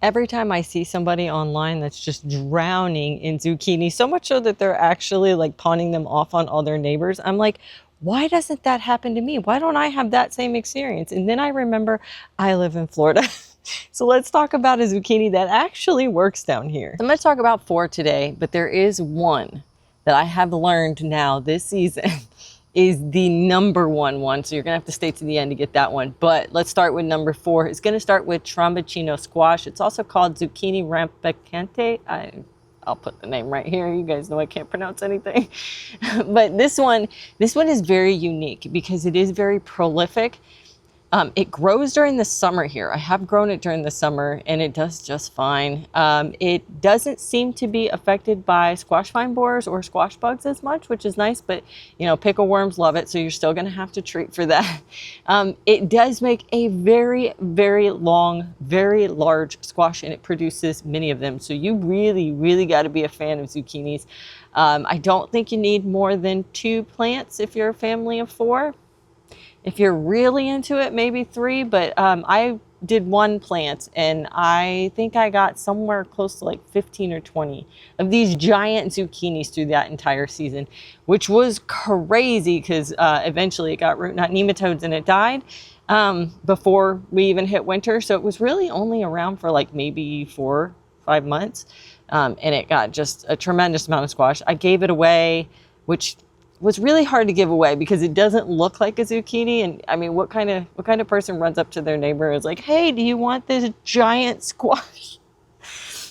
Every time I see somebody online that's just drowning in zucchini, so much so that they're actually like pawning them off on all their neighbors, I'm like, why doesn't that happen to me? Why don't I have that same experience? And then I remember I live in Florida. So let's talk about a zucchini that actually works down here. I'm going to talk about 4 today, but there is one that I have learned now this season is the number one. So you're gonna have to stay to the end to get that one. But let's start with number 4. It's gonna start with Tromboncino squash. It's also called Zucchini rampicante. I'll put the name right here. You guys know I can't pronounce anything. But this one is very unique because it is very prolific. It grows during the summer here. I have grown it during the summer and it does just fine. It doesn't seem to be affected by squash vine borers or squash bugs as much, which is nice, but you know, pickle worms love it, so you're still gonna have to treat for that. It does make a very, very long, very large squash, and it produces many of them. So you really, really gotta be a fan of zucchinis. I don't think you need more than 2 plants if you're a family of 4. If you're really into it, maybe 3, but I did 1 plant and I think I got somewhere close to like 15 or 20 of these giant zucchinis through that entire season, which was crazy because eventually it got root knot nematodes and it died before we even hit winter. So it was really only around for like maybe 4 or 5 months, and it got just a tremendous amount of squash. I gave it away, which was really hard to give away because it doesn't look like a zucchini. And I mean, what kind of person runs up to their neighbor and is like, hey, do you want this giant squash?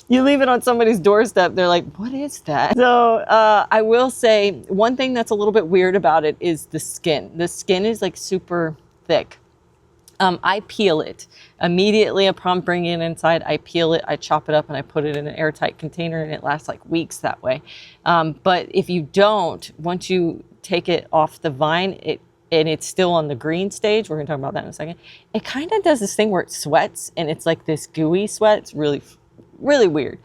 You leave it on somebody's doorstep, they're like, what is that? So I will say one thing that's a little bit weird about it is the skin. The skin is like super thick. I peel it immediately upon bringing it inside. I peel it, I chop it up, and I put it in an airtight container, and it lasts like weeks that way. But if you don't, once you take it off the vine, and it's still on the green stage, we're gonna talk about that in a second, it kind of does this thing where it sweats, and it's like this gooey sweat. It's really, really weird.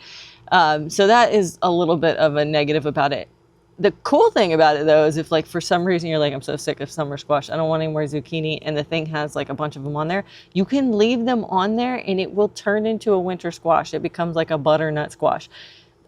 So that is a little bit of a negative about it. The cool thing about it though is if like for some reason you're like, I'm so sick of summer squash, I don't want any more zucchini, and the thing has like a bunch of them on there, you can leave them on there and it will turn into a winter squash. It becomes like a butternut squash.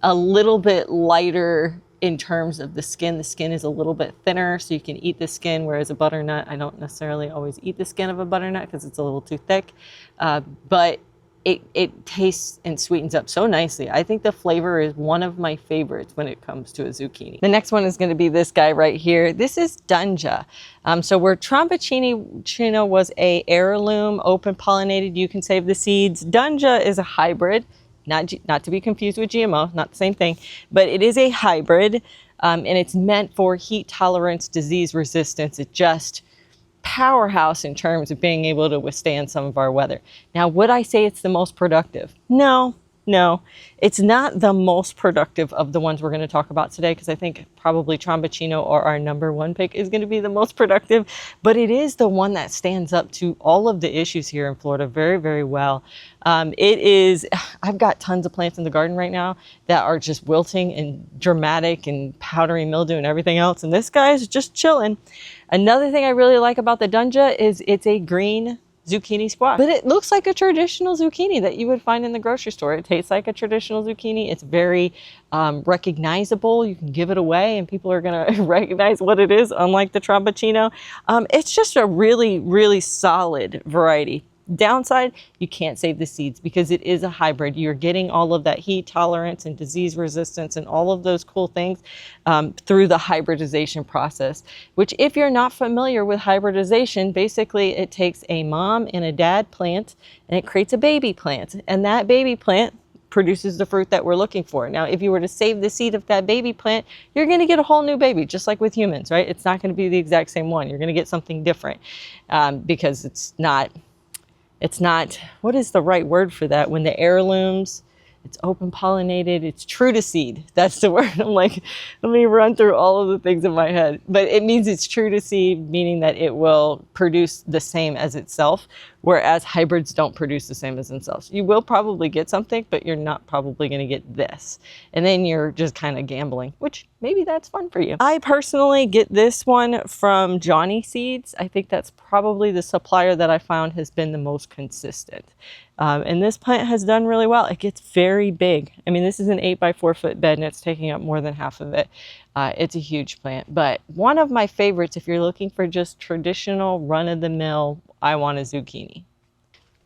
A little bit lighter in terms of the skin. The skin is a little bit thinner, so you can eat the skin, whereas a butternut, I don't necessarily always eat the skin of a butternut because it's a little too thick. But it tastes and sweetens up so nicely. I think the flavor is one of my favorites when it comes to a zucchini. The next one is going to be this guy right here. This is Dunja. So where Tromboncino was a heirloom, open pollinated, you can save the seeds. Dunja is a hybrid, not to be confused with GMO, not the same thing, but it is a hybrid, and it's meant for heat tolerance, disease resistance. It just powerhouse in terms of being able to withstand some of our weather. Now, would I say it's the most productive? No, it's not the most productive of the ones we're going to talk about today, because I think probably Tromboncino, or our number 1 pick, is going to be the most productive, but it is the one that stands up to all of the issues here in Florida very, very well. I've got tons of plants in the garden right now that are just wilting and dramatic and powdery mildew and everything else, and this guy is just chilling. Another thing I really like about the Dunja is it's a green zucchini squash, but it looks like a traditional zucchini that you would find in the grocery store. It tastes like a traditional zucchini. It's very recognizable. You can give it away and people are going to recognize what it is, unlike the Tromboncino. It's just a really, really solid variety. Downside, you can't save the seeds because it is a hybrid. You're getting all of that heat tolerance and disease resistance and all of those cool things through the hybridization process, which, if you're not familiar with hybridization, basically it takes a mom and a dad plant and it creates a baby plant, and that baby plant produces the fruit that we're looking for. Now, if you were to save the seed of that baby plant, you're going to get a whole new baby, just like with humans, right? It's not going to be the exact same one. You're going to get something different because it's not, what is the right word for that? When the heirlooms, it's open pollinated, it's true to seed. That's the word. I'm like, let me run through all of the things in my head. But it means it's true to seed, meaning that it will produce the same as itself, whereas hybrids don't produce the same as themselves. You will probably get something, but you're not probably going to get this. And then you're just kind of gambling, which maybe that's fun for you. I personally get this one from Johnny Seeds. I think that's probably the supplier that I found has been the most consistent. And this plant has done really well. It gets very big. I mean, this is an 8 by 4 foot bed and it's taking up more than half of it. It's a huge plant, but one of my favorites, if you're looking for just traditional run-of-the-mill, I want a zucchini.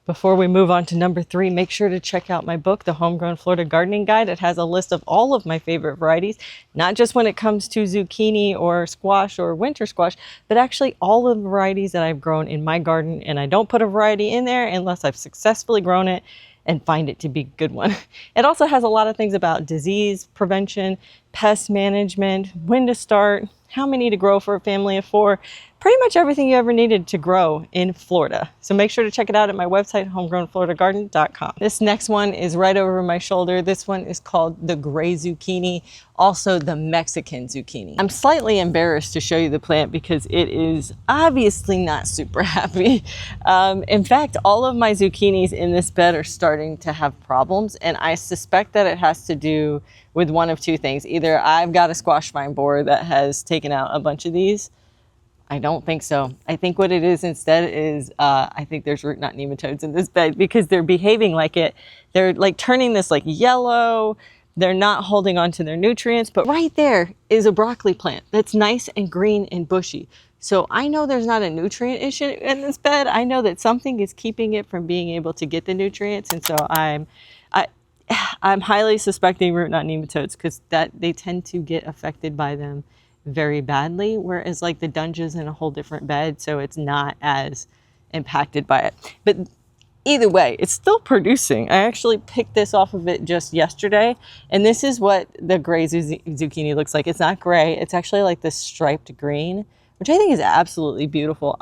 Before we move on to number 3, make sure to check out my book, The Homegrown Florida Gardening Guide. It has a list of all of my favorite varieties, not just when it comes to zucchini or squash or winter squash, but actually all of the varieties that I've grown in my garden. And I don't put a variety in there unless I've successfully grown it and find it to be a good one. It also has a lot of things about disease prevention, pest management, when to start, how many to grow for a family of 4, pretty much everything you ever needed to grow in Florida. So make sure to check it out at my website, homegrownfloridagarden.com. This next one is right over my shoulder. This one is called the gray zucchini, also the Mexican zucchini. I'm slightly embarrassed to show you the plant because it is obviously not super happy. In fact, all of my zucchinis in this bed are starting to have problems, and I suspect that it has to do with one of 2 things. Either I've got a squash vine borer that has taken out a bunch of these. I don't think so. I think what it is instead is I think there's root knot nematodes in this bed because they're behaving like it. They're like turning this like yellow. They're not holding on to their nutrients. But right there is a broccoli plant that's nice and green and bushy. So I know there's not a nutrient issue in this bed. I know that something is keeping it from being able to get the nutrients. And so I'm highly suspecting root knot nematodes because they tend to get affected by them very badly, whereas like the Dunja's in a whole different bed, so it's not as impacted by it. But either way, it's still producing. I actually picked this off of it just yesterday, and this is what the gray zucchini looks like. It's not gray, it's actually like this striped green, which I think is absolutely beautiful.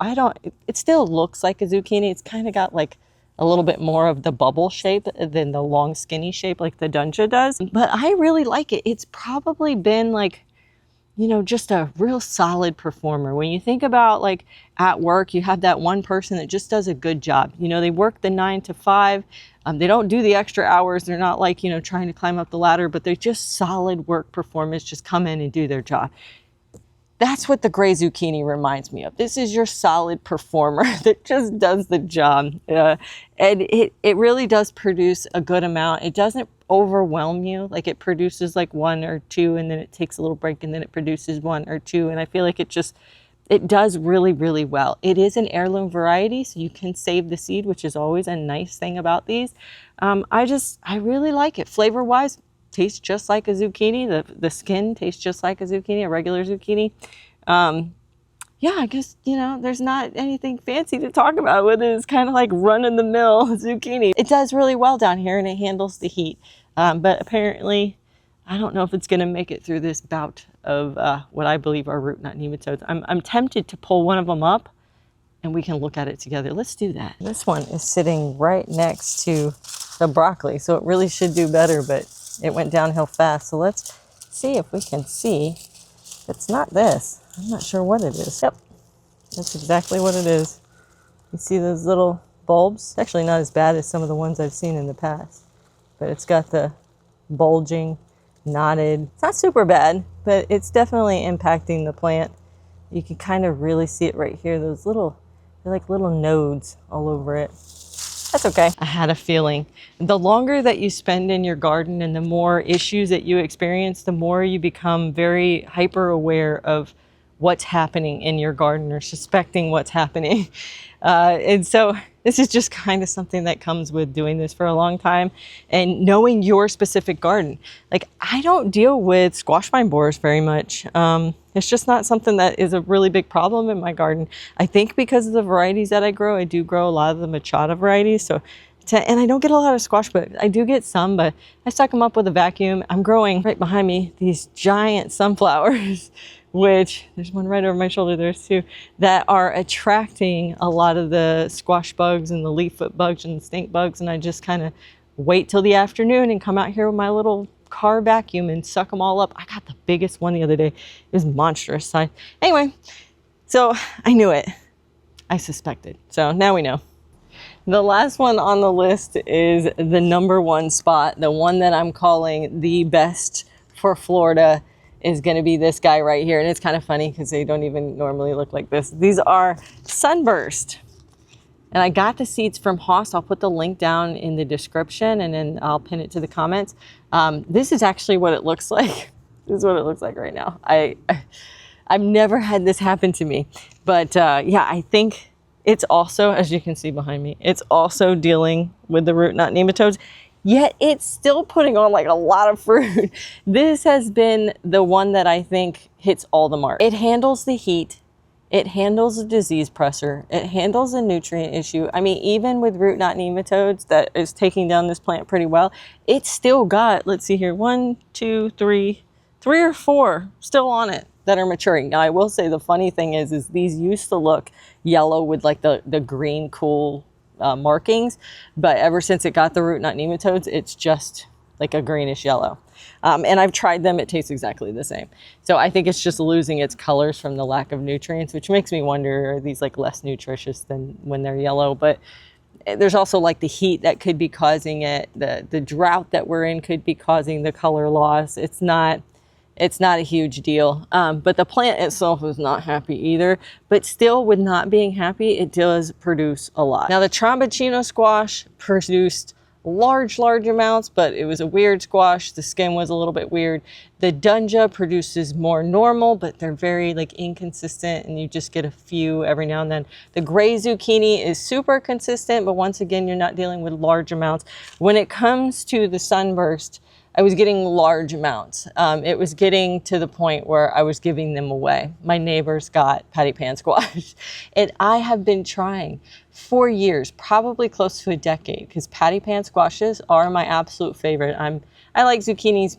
It still looks like a zucchini. It's kind of got like a little bit more of the bubble shape than the long skinny shape like the Dunja does, but I really like it. It's probably been like, you know, just a real solid performer. When you think about like at work, you have that one person that just does a good job. You know, they work the 9 to 5. They don't do the extra hours. They're not like, you know, trying to climb up the ladder, but they're just solid work performers, just come in and do their job. That's what the gray zucchini reminds me of. This is your solid performer that just does the job. And it really does produce a good amount. It doesn't overwhelm you. Like it produces like 1 or 2 and then it takes a little break and then it produces 1 or 2. And I feel like it does really, really well. It is an heirloom variety, so you can save the seed, which is always a nice thing about these. I really like it. Flavor-wise, tastes just like a zucchini. The skin tastes just like a zucchini, a regular zucchini. Yeah, I guess, you know, there's not anything fancy to talk about with it. It's kind of like run-of-the-mill zucchini. It does really well down here and it handles the heat. But apparently, I don't know if it's going to make it through this bout of what I believe are root knot nematodes. I'm tempted to pull one of them up and we can look at it together. Let's do that. This one is sitting right next to the broccoli, so it really should do better, but it went downhill fast. So let's see if we can see. It's not this. I'm not sure what it is. Yep, that's exactly what it is. You see those little bulbs? It's actually not as bad as some of the ones I've seen in the past, but it's got the bulging, knotted. It's not super bad, but it's definitely impacting the plant. You can kind of really see it right here. Those little, they're like little nodes all over it. That's okay. I had a feeling. The longer that you spend in your garden and the more issues that you experience, the more you become very hyper aware of what's happening in your garden or suspecting what's happening. And so this is just kind of something that comes with doing this for a long time and knowing your specific garden. Like I don't deal with squash vine borers very much. It's just not something that is a really big problem in my garden. I think because of the varieties that I do grow a lot of the machada varieties. And I don't get a lot of squash, but I do get some, but I suck them up with a vacuum. I'm growing right behind me these giant sunflowers, which there's one right over my shoulder, there's 2, that are attracting a lot of the squash bugs and the leaffoot bugs and the stink bugs. And I just kind of wait till the afternoon and come out here with my little car vacuum and suck them all up. I got the biggest one the other day. It was monstrous. Anyway, so I knew it. I suspected. So now we know. The last one on the list is the #1 spot. The one that I'm calling the best for Florida is going to be this guy right here. And it's kind of funny because they don't even normally look like this. These are Sunburst. And I got the seeds from Haas. I'll put the link down in the description and then I'll pin it to the comments. This is actually what it looks like. This is what it looks like right now. I've never had this happen to me. But yeah, I think it's also, as you can see behind me, it's also dealing with the root knot nematodes, yet it's still putting on like a lot of fruit. This has been the one that I think hits all the marks. It handles the heat, it handles the disease pressure, it handles the nutrient issue. I mean, even with root knot nematodes that is taking down this plant pretty well, it's still got, let's see here, 1, 2, 3 or 4 still on it that are maturing. Now, I will say the funny thing is these used to look yellow with like the green cool markings, but ever since it got the root knot nematodes, it's just like a greenish yellow. And I've tried them, it tastes exactly the same. So I think it's just losing its colors from the lack of nutrients, which makes me wonder, are these like less nutritious than when they're yellow? But there's also like the heat that could be causing it. The drought that we're in could be causing the color loss. It's not a huge deal, but the plant itself is not happy either. But still, with not being happy, it does produce a lot. Now, the Tromboncino squash produced large amounts, but it was a weird squash. The skin was a little bit weird. The Dunja produces more normal, but they're very like inconsistent, and you just get a few every now and then. The gray zucchini is super consistent, but once again, you're not dealing with large amounts. When it comes to the Sunburst, I was getting large amounts. It was getting to the point where I was giving them away. My neighbors got patty pan squash. And I have been trying for years, probably close to a decade, because patty pan squashes are my absolute favorite. I like zucchinis,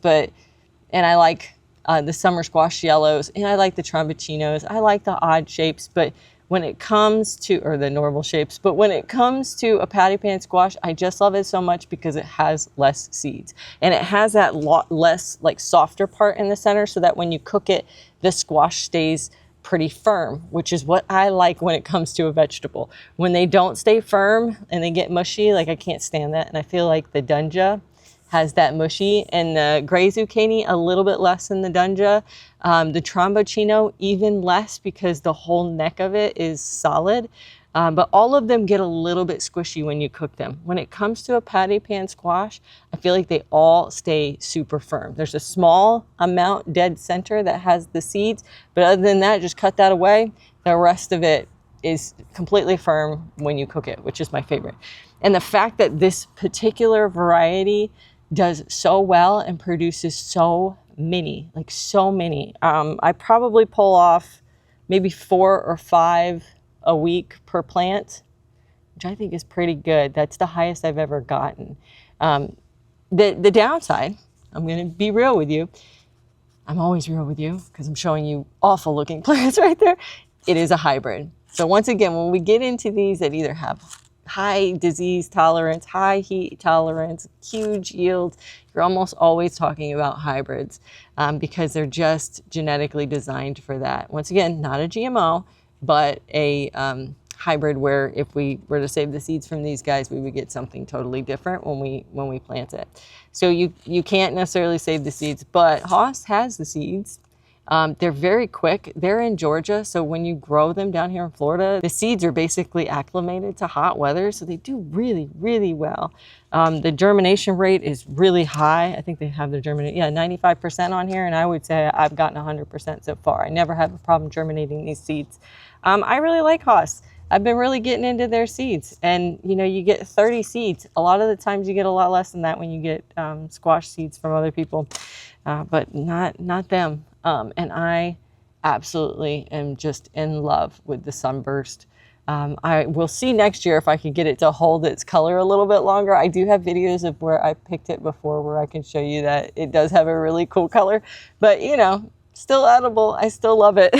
and I like the summer squash yellows, and I like the tromboncinos. I like the odd shapes, but when it comes to, or the normal shapes, but when it comes to a patty pan squash, I just love it so much because it has less seeds. And it has that less like softer part in the center so that when you cook it, the squash stays pretty firm, which is what I like when it comes to a vegetable. When they don't stay firm and they get mushy, like I can't stand that. And I feel like the Dunja has that mushy, and the gray zucchini a little bit less than the Dunja. The Tromboncino even less because the whole neck of it is solid. But all of them get a little bit squishy when you cook them. When it comes to a patty pan squash, I feel like they all stay super firm. There's a small amount dead center that has the seeds, but other than that, just cut that away. The rest of it is completely firm when you cook it, which is my favorite. And the fact that this particular variety does so well and produces so many, like so many. I probably pull off maybe 4 or 5 a week per plant, which I think is pretty good. That's the highest I've ever gotten. The downside, I'm gonna be real with you. I'm always real with you because I'm showing you awful looking plants right there. It is a hybrid. So once again, when we get into these that either have high disease tolerance, high heat tolerance, huge yields, you're almost always talking about hybrids because they're just genetically designed for that. Once again, not a GMO, but a hybrid where if we were to save the seeds from these guys, we would get something totally different when we plant it. So you can't necessarily save the seeds, but Haas has the seeds. They're very quick. They're in Georgia, so when you grow them down here in Florida, the seeds are basically acclimated to hot weather, so they do really, really well. The germination rate is really high. I think they have their 95% on here, and I would say I've gotten 100% so far. I never have a problem germinating these seeds. I really like Haas. I've been really getting into their seeds, and you get 30 seeds. A lot of the times you get a lot less than that when you get squash seeds from other people, but not them. And I absolutely am just in love with the Sunburst. I will see next year if I can get it to hold its color a little bit longer. I do have videos of where I picked it before where I can show you that it does have a really cool color, but still edible. I still love it.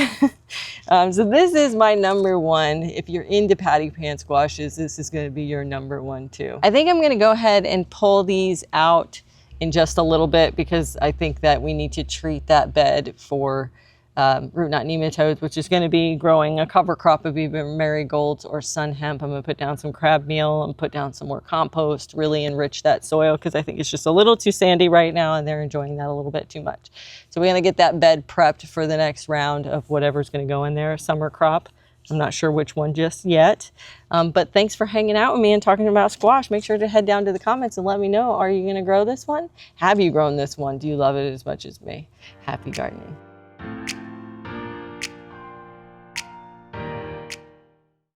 So this is my #1. If you're into patty pan squashes, this is going to be your #1 too. I think I'm going to go ahead and pull these out in just a little bit because I think that we need to treat that bed for root knot nematodes, which is going to be growing a cover crop of either marigolds or sun hemp. I'm going to put down some crab meal and put down some more compost, really enrich that soil because I think it's just a little too sandy right now and they're enjoying that a little bit too much. So we're going to get that bed prepped for the next round of whatever's going to go in there, summer crop. I'm not sure which one just yet, but thanks for hanging out with me and talking about squash. Make sure to head down to the comments and let me know, are you going to grow this one? Have you grown this one? Do you love it as much as me? Happy gardening.